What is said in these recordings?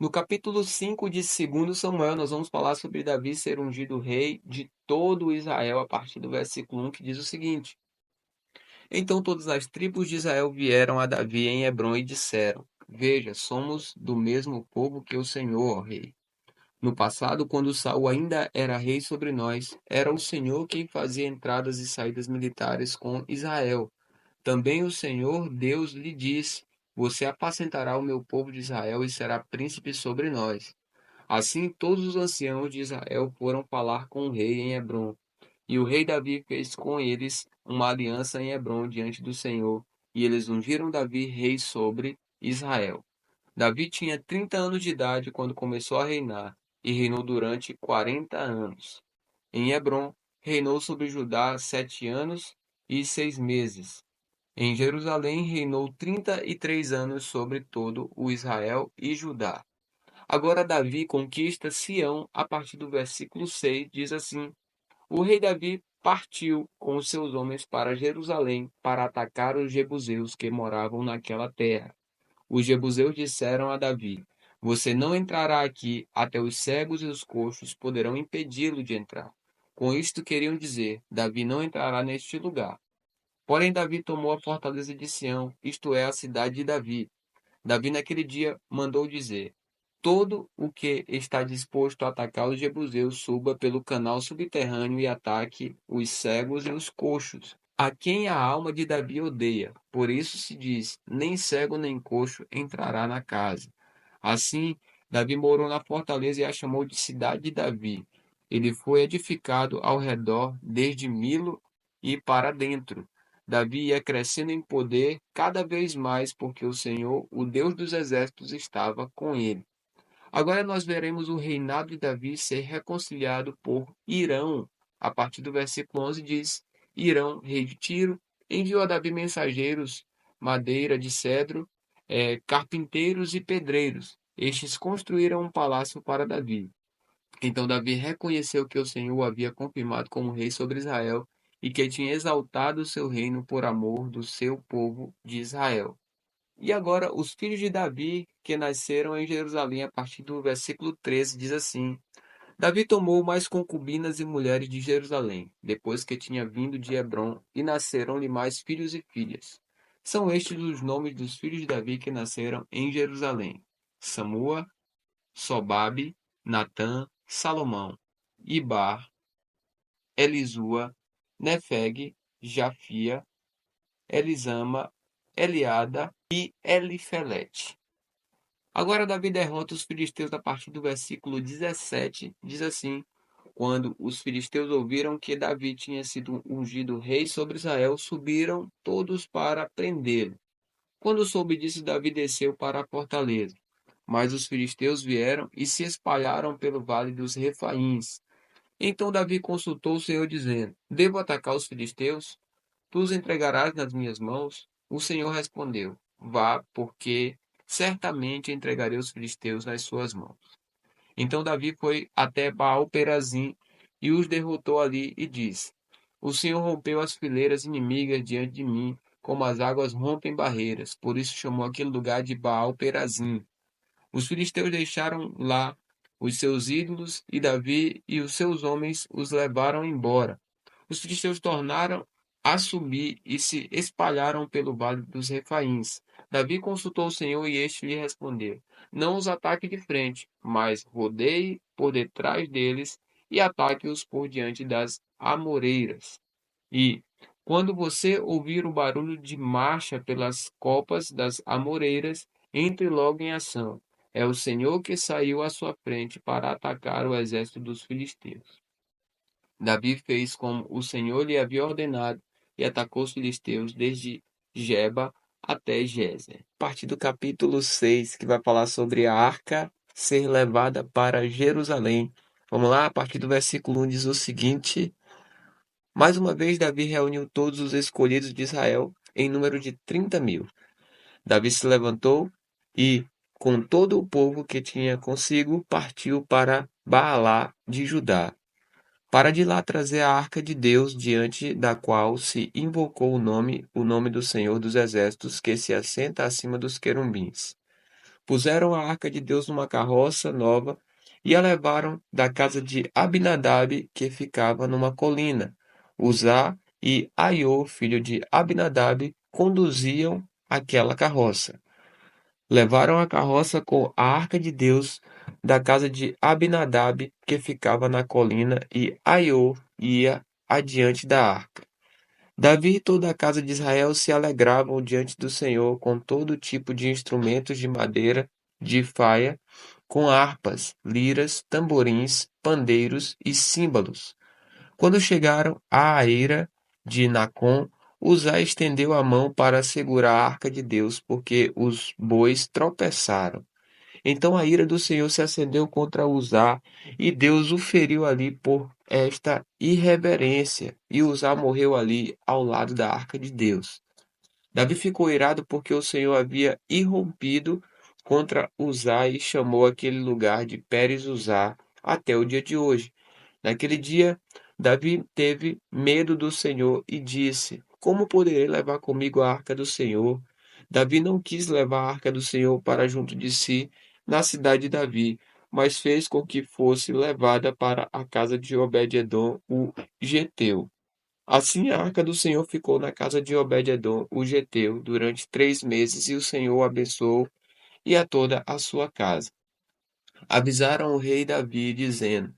No capítulo 5 de 2 Samuel, nós vamos falar sobre Davi ser ungido rei de todo Israel, a partir do versículo 1, que diz o seguinte: Então todas as tribos de Israel vieram a Davi em Hebrom e disseram: Veja, somos do mesmo povo que o Senhor, ó rei. No passado, quando Saul ainda era rei sobre nós, era o Senhor quem fazia entradas e saídas militares com Israel. Também o Senhor Deus lhe disse: Você apacentará o meu povo de Israel e será príncipe sobre nós. Assim todos os anciãos de Israel foram falar com o rei em Hebrom. E o rei Davi fez com eles uma aliança em Hebrom diante do Senhor, e eles ungiram Davi rei sobre Israel. Davi tinha 30 anos de idade quando começou a reinar, e reinou durante 40 anos. Em Hebrom, reinou sobre Judá 7 anos e 6 meses. Em Jerusalém, reinou 33 anos sobre todo o Israel e Judá. Agora Davi conquista Sião a partir do versículo 6, diz assim: O rei Davi partiu com os seus homens para Jerusalém para atacar os jebuseus que moravam naquela terra. Os jebuseus disseram a Davi: Você não entrará aqui, até os cegos e os coxos poderão impedi-lo de entrar. Com isto queriam dizer: Davi não entrará neste lugar. Porém Davi tomou a fortaleza de Sião, isto é, a cidade de Davi. Davi naquele dia mandou dizer: Todo o que está disposto a atacar os jebuseus suba pelo canal subterrâneo e ataque os cegos e os coxos, a quem a alma de Davi odeia. Por isso se diz: nem cego nem coxo entrará na casa. Assim, Davi morou na fortaleza e a chamou de cidade de Davi. Ele foi edificado ao redor desde Milo e para dentro. Davi ia crescendo em poder cada vez mais, porque o Senhor, o Deus dos exércitos, estava com ele. Agora nós veremos o reinado de Davi ser reconciliado por Irão. A partir do versículo 11 diz: Irão, rei de Tiro, enviou a Davi mensageiros, madeira de cedro, carpinteiros e pedreiros. Estes construíram um palácio para Davi. Então Davi reconheceu que o Senhor o havia confirmado como rei sobre Israel e que tinha exaltado o seu reino por amor do seu povo de Israel. E agora, os filhos de Davi que nasceram em Jerusalém, a partir do versículo 13, diz assim: Davi tomou mais concubinas e mulheres de Jerusalém, depois que tinha vindo de Hebrom, e nasceram-lhe mais filhos e filhas. São estes os nomes dos filhos de Davi que nasceram em Jerusalém: Samua, Sobabe, Natã, Salomão, Ibar, Elisua, Nefeg, Jafia, Elisama, Eliada e Elifelete. Agora Davi derrota os filisteus a partir do versículo 17, diz assim: Quando os filisteus ouviram que Davi tinha sido ungido rei sobre Israel, subiram todos para prendê-lo. Quando soube disso, Davi desceu para a fortaleza. Mas os filisteus vieram e se espalharam pelo vale dos Refaíns. Então Davi consultou o Senhor, dizendo: Devo atacar os filisteus? Tu os entregarás nas minhas mãos? O Senhor respondeu: Vá, porque certamente entregarei os filisteus nas suas mãos. Então Davi foi até Baal-perazim e os derrotou ali e disse: O Senhor rompeu as fileiras inimigas diante de mim, como as águas rompem barreiras. Por isso chamou aquele lugar de Baal-perazim. Os filisteus deixaram lá os seus ídolos e Davi e os seus homens os levaram embora. Os filisteus tornaram a subir e se espalharam pelo vale dos Refaíns. Davi consultou o Senhor e este lhe respondeu: Não os ataque de frente, mas rodeie por detrás deles e ataque-os por diante das amoreiras. E, quando você ouvir o barulho de marcha pelas copas das amoreiras, entre logo em ação. É o Senhor que saiu à sua frente para atacar o exército dos filisteus. Davi fez como o Senhor lhe havia ordenado e atacou os filisteus desde Geba até Gézer. A partir do capítulo 6, que vai falar sobre a arca ser levada para Jerusalém. Vamos lá, a partir do versículo 1 diz o seguinte: Mais uma vez Davi reuniu todos os escolhidos de Israel em número de 30.000. Davi se levantou e, com todo o povo que tinha consigo, partiu para Baalá de Judá, para de lá trazer a arca de Deus, diante da qual se invocou o nome do Senhor dos Exércitos, que se assenta acima dos querubins. puseram a arca de Deus numa carroça nova e a levaram da casa de Abinadab, que ficava numa colina. Uzá e Aiô, filho de Abinadab, conduziam aquela carroça. Levaram a carroça com a arca de Deus da casa de Abinadab, que ficava na colina, e Aiô ia adiante da arca. Davi e toda a casa de Israel se alegravam diante do Senhor com todo tipo de instrumentos de madeira, de faia, com harpas, liras, tamborins, pandeiros e símbolos. Quando chegaram à eira de Nacon, Uzá estendeu a mão para segurar a arca de Deus, porque os bois tropeçaram. Então a ira do Senhor se acendeu contra Uzá, e Deus o feriu ali por esta irreverência, e Uzá morreu ali ao lado da arca de Deus. Davi ficou irado porque o Senhor havia irrompido contra Uzá e chamou aquele lugar de Pérez Uzá até o dia de hoje. Naquele dia, Davi teve medo do Senhor e disse: Como poderei levar comigo a arca do Senhor? Davi não quis levar a arca do Senhor para junto de si na cidade de Davi, mas fez com que fosse levada para a casa de Obed-edom, o geteu. Assim a arca do Senhor ficou na casa de Obed-edom, o geteu, durante 3 meses, e o Senhor o abençoou e a toda a sua casa. Avisaram o rei Davi, dizendo: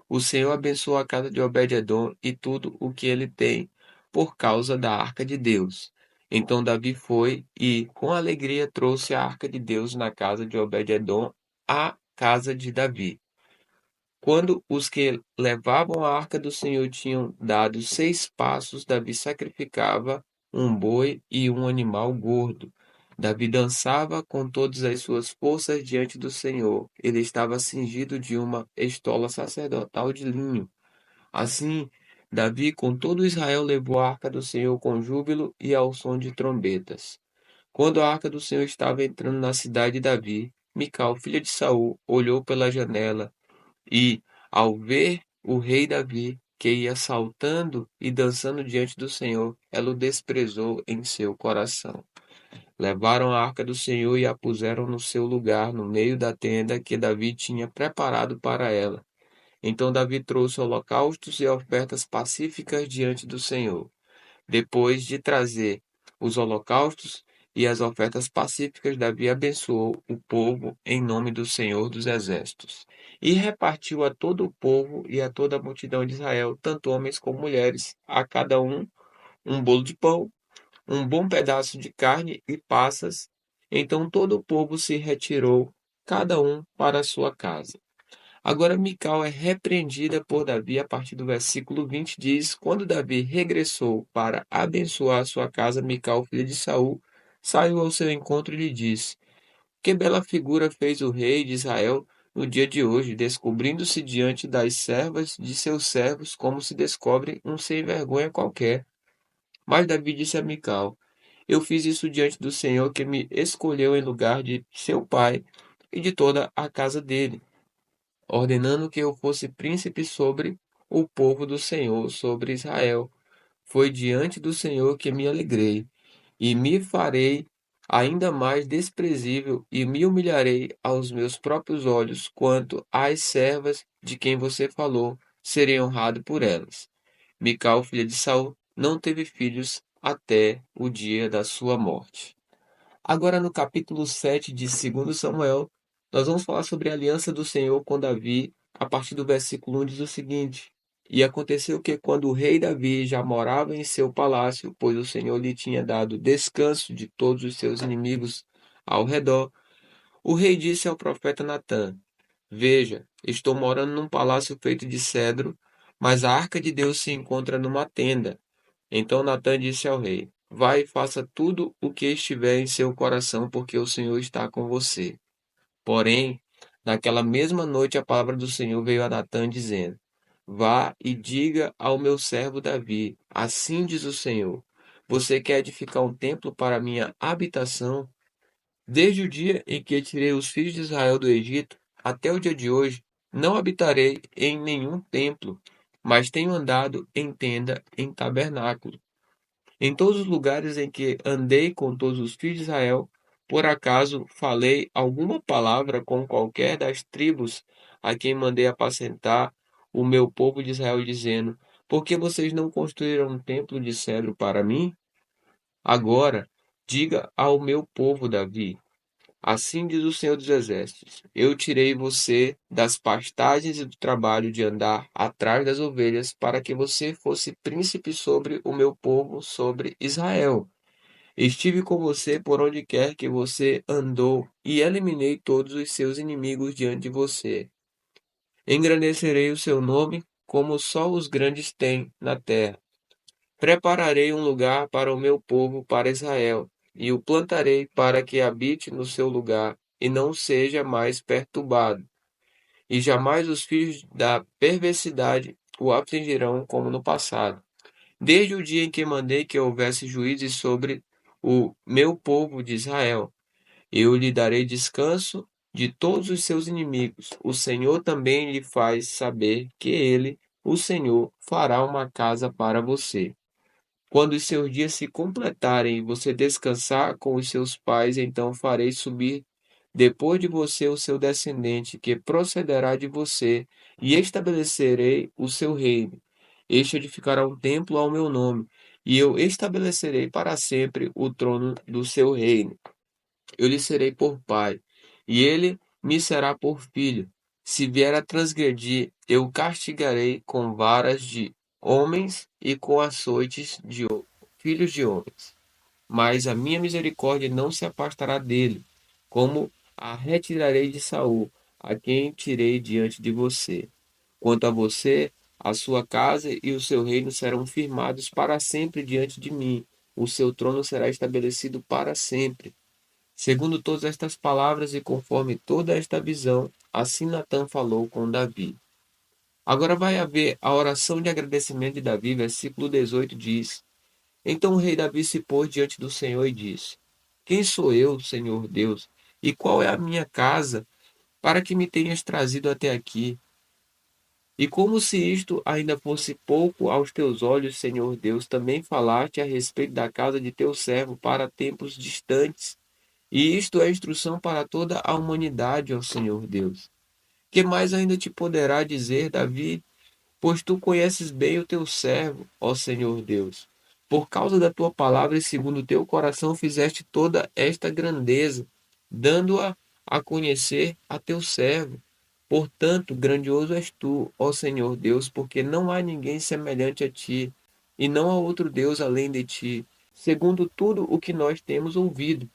O Senhor abençoou a casa de Obed-edom e tudo o que ele tem, por causa da arca de Deus. Então Davi foi e, com alegria, trouxe a arca de Deus na casa de Obed-edom, à casa de Davi. Quando os que levavam a arca do Senhor tinham dado 6 passos, Davi sacrificava um boi e um animal gordo. Davi dançava com todas as suas forças diante do Senhor. Ele estava cingido de uma estola sacerdotal de linho. Assim, Davi com todo Israel levou a arca do Senhor com júbilo e ao som de trombetas. Quando a arca do Senhor estava entrando na cidade de Davi, Mical, filha de Saul, olhou pela janela e, ao ver o rei Davi, que ia saltando e dançando diante do Senhor, ela o desprezou em seu coração. Levaram a arca do Senhor e a puseram no seu lugar, no meio da tenda que Davi tinha preparado para ela. Então Davi trouxe holocaustos e ofertas pacíficas diante do Senhor. Depois de trazer os holocaustos e as ofertas pacíficas, Davi abençoou o povo em nome do Senhor dos Exércitos. E repartiu a todo o povo e a toda a multidão de Israel, tanto homens como mulheres, a cada um bolo de pão, um bom pedaço de carne e passas. Então todo o povo se retirou, cada um para a sua casa. Agora Mical é repreendida por Davi a partir do versículo 20, diz: Quando Davi regressou para abençoar sua casa, Mical, filha de Saul, saiu ao seu encontro e lhe disse: Que bela figura fez o rei de Israel no dia de hoje, descobrindo-se diante das servas de seus servos, como se descobre um sem vergonha qualquer. Mas Davi disse a Mical: Eu fiz isso diante do Senhor, que me escolheu em lugar de seu pai e de toda a casa dele, ordenando que eu fosse príncipe sobre o povo do Senhor, sobre Israel. Foi diante do Senhor que me alegrei, e me farei ainda mais desprezível, e me humilharei aos meus próprios olhos, quanto às servas de quem você falou, serei honrado por elas. Mical, filha de Saul, não teve filhos até o dia da sua morte. Agora, no capítulo 7 de 2 Samuel, nós vamos falar sobre a aliança do Senhor com Davi. A partir do versículo 1 diz o seguinte: E aconteceu que, quando o rei Davi já morava em seu palácio, pois o Senhor lhe tinha dado descanso de todos os seus inimigos ao redor, o rei disse ao profeta Natã: Veja, estou morando num palácio feito de cedro, mas a arca de Deus se encontra numa tenda. Então Natã disse ao rei: Vai e faça tudo o que estiver em seu coração, porque o Senhor está com você. Porém, naquela mesma noite a palavra do Senhor veio a Natã dizendo: Vá e diga ao meu servo Davi: Assim diz o Senhor: Você quer edificar um templo para a minha habitação? Desde o dia em que tirei os filhos de Israel do Egito até o dia de hoje, não habitarei em nenhum templo, mas tenho andado em tenda, em tabernáculo. Em todos os lugares em que andei com todos os filhos de Israel, Por acaso falei alguma palavra com qualquer das tribos a quem mandei apacentar o meu povo de Israel, dizendo: Por que vocês não construíram um templo de cedro para mim? Agora, diga ao meu povo Davi: Assim diz o Senhor dos Exércitos: Eu tirei você das pastagens e do trabalho de andar atrás das ovelhas, para que você fosse príncipe sobre o meu povo, sobre Israel. Estive com você por onde quer que você andou, e eliminei todos os seus inimigos diante de você. Engrandecerei o seu nome, como só os grandes têm na terra. Prepararei um lugar para o meu povo, para Israel, e o plantarei para que habite no seu lugar, e não seja mais perturbado. E jamais os filhos da perversidade o afligirão como no passado. Desde o dia em que mandei que houvesse juízes sobre o meu povo de Israel, eu lhe darei descanso de todos os seus inimigos. O Senhor também lhe faz saber que ele, o Senhor, fará uma casa para você. Quando os seus dias se completarem e você descansar com os seus pais, então farei subir depois de você o seu descendente, que procederá de você, e estabelecerei o seu reino. Este edificará um templo ao meu nome, e eu estabelecerei para sempre o trono do seu reino. Eu lhe serei por pai, e ele me será por filho. Se vier a transgredir, eu o castigarei com varas de homens e com açoites de filhos de homens. Mas a minha misericórdia não se afastará dele, como a retirarei de Saul, a quem tirei diante de você. Quanto a você, a sua casa e o seu reino serão firmados para sempre diante de mim. O seu trono será estabelecido para sempre. Segundo todas estas palavras e conforme toda esta visão, assim Natã falou com Davi. Agora vai haver a oração de agradecimento de Davi, versículo 18 diz: Então o rei Davi se pôs diante do Senhor e disse: Quem sou eu, Senhor Deus, e qual é a minha casa, para que me tenhas trazido até aqui? E como se isto ainda fosse pouco aos teus olhos, Senhor Deus, também falaste a respeito da casa de teu servo para tempos distantes. E isto é instrução para toda a humanidade, ó Senhor Deus. Que mais ainda te poderá dizer, Davi? Pois tu conheces bem o teu servo, ó Senhor Deus. Por causa da tua palavra e segundo o teu coração fizeste toda esta grandeza, dando-a a conhecer a teu servo. Portanto, grandioso és tu, ó Senhor Deus, porque não há ninguém semelhante a ti, e não há outro Deus além de ti, segundo tudo o que nós temos ouvido.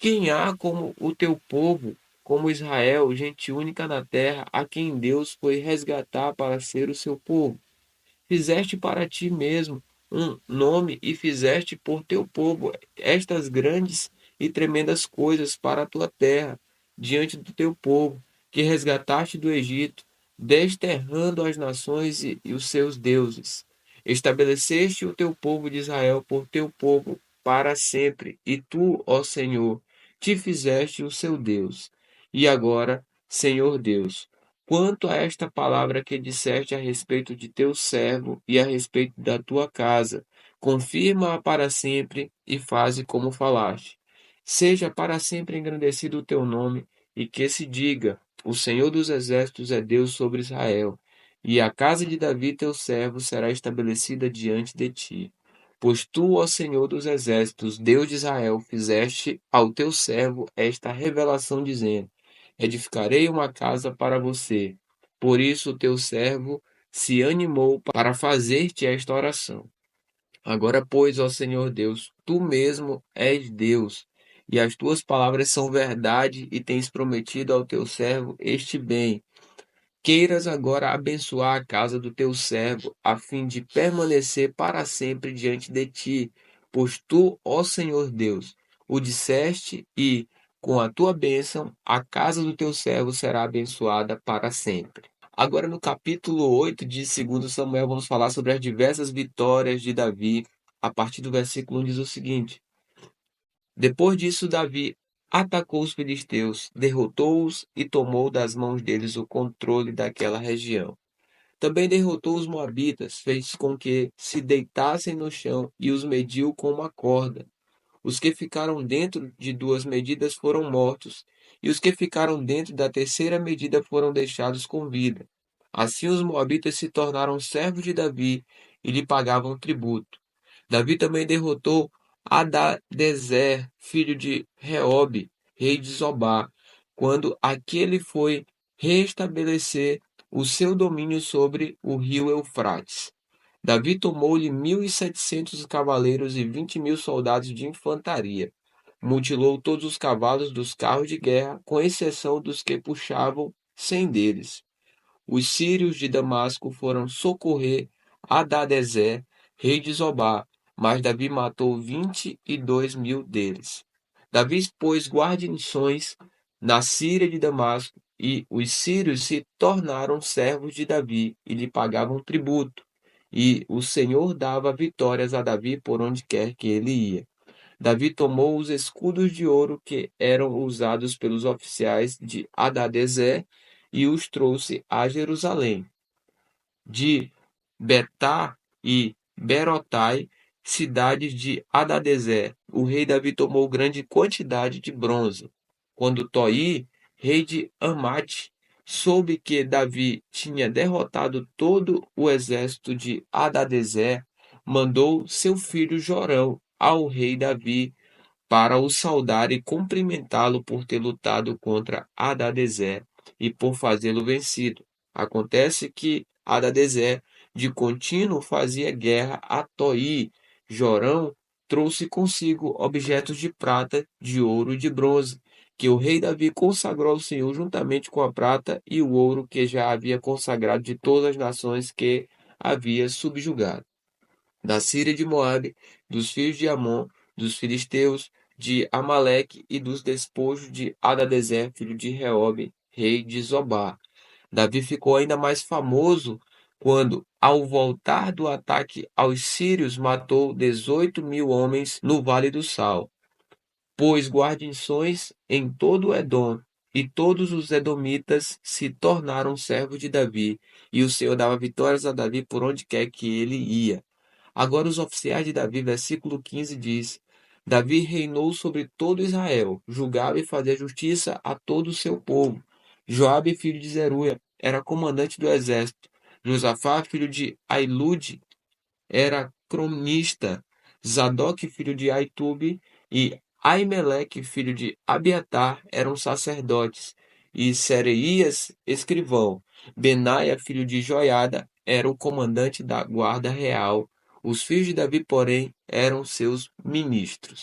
Quem há como o teu povo, como Israel, gente única na terra, a quem Deus foi resgatar para ser o seu povo? Fizeste para ti mesmo um nome e fizeste por teu povo estas grandes e tremendas coisas para a tua terra, diante do teu povo, que resgataste do Egito, desterrando as nações e os seus deuses. Estabeleceste o teu povo de Israel por teu povo para sempre, e tu, ó Senhor, te fizeste o seu Deus. E agora, Senhor Deus, quanto a esta palavra que disseste a respeito de teu servo e a respeito da tua casa, confirma-a para sempre e faze como falaste. Seja para sempre engrandecido o teu nome, e que se diga: O Senhor dos Exércitos é Deus sobre Israel, e a casa de Davi teu servo será estabelecida diante de ti. Pois tu, ó Senhor dos Exércitos, Deus de Israel, fizeste ao teu servo esta revelação, dizendo: Edificarei uma casa para você. Por isso o teu servo se animou para fazer-te esta oração. Agora, pois, ó Senhor Deus, tu mesmo és Deus, e as tuas palavras são verdade, e tens prometido ao teu servo este bem. Queiras agora abençoar a casa do teu servo, a fim de permanecer para sempre diante de ti, pois tu, ó Senhor Deus, o disseste e, com a tua bênção, a casa do teu servo será abençoada para sempre. Agora, no capítulo 8 de 2 Samuel, vamos falar sobre as diversas vitórias de Davi. A partir do versículo 1 diz o seguinte: Depois disso, Davi atacou os filisteus, derrotou-os e tomou das mãos deles o controle daquela região. Também derrotou os moabitas, fez com que se deitassem no chão e os mediu com uma corda. Os que ficaram dentro de 2 medidas foram mortos, e os que ficaram dentro da terceira medida foram deixados com vida. Assim os moabitas se tornaram servos de Davi e lhe pagavam tributo. Davi também derrotou Hadadezer, filho de Reobe, rei de Zobá, quando aquele foi restabelecer o seu domínio sobre o rio Eufrates. Davi tomou-lhe 1.700 cavaleiros e 20.000 soldados de infantaria. Mutilou todos os cavalos dos carros de guerra, com exceção dos que puxavam 100 deles. Os sírios de Damasco foram socorrer Hadadezer, rei de Zobá, mas Davi matou 22.000 deles. Davi pôs guarnições na Síria de Damasco, e os sírios se tornaram servos de Davi e lhe pagavam tributo. E o Senhor dava vitórias a Davi por onde quer que ele ia. Davi tomou os escudos de ouro que eram usados pelos oficiais de Hadadezer e os trouxe a Jerusalém. De Betá e Berotai, cidades de Hadadezer, o rei Davi tomou grande quantidade de bronze. Quando Toi, rei de Amate, soube que Davi tinha derrotado todo o exército de Hadadezer, mandou seu filho Jorão ao rei Davi para o saudar e cumprimentá-lo por ter lutado contra Hadadezer e por fazê-lo vencido. Acontece que Hadadezer de contínuo fazia guerra a Toi. Jorão trouxe consigo objetos de prata, de ouro e de bronze, que o rei Davi consagrou ao Senhor juntamente com a prata e o ouro que já havia consagrado de todas as nações que havia subjugado da Síria e de Moabe, dos filhos de Amon, dos filisteus, de Amaleque e dos despojos de Hadadezer, filho de Reobe, rei de Zobá. Davi ficou ainda mais famoso quando, ao voltar do ataque aos sírios, matou 18.000 homens no Vale do Sal. Pôs guarnições em todo o Edom, e todos os edomitas se tornaram servos de Davi, e o Senhor dava vitórias a Davi por onde quer que ele ia. Agora os oficiais de Davi, versículo 15 diz: Davi reinou sobre todo Israel, julgava e fazia justiça a todo o seu povo. Joabe, filho de Zeruia, era comandante do exército. Josafá, filho de Ailude, era cronista. Zadok, filho de Aitube, e Aimeleque, filho de Abiatar, eram sacerdotes. E Sereias, escrivão. Benaia, filho de Joiada, era o comandante da guarda real. Os filhos de Davi, porém, eram seus ministros.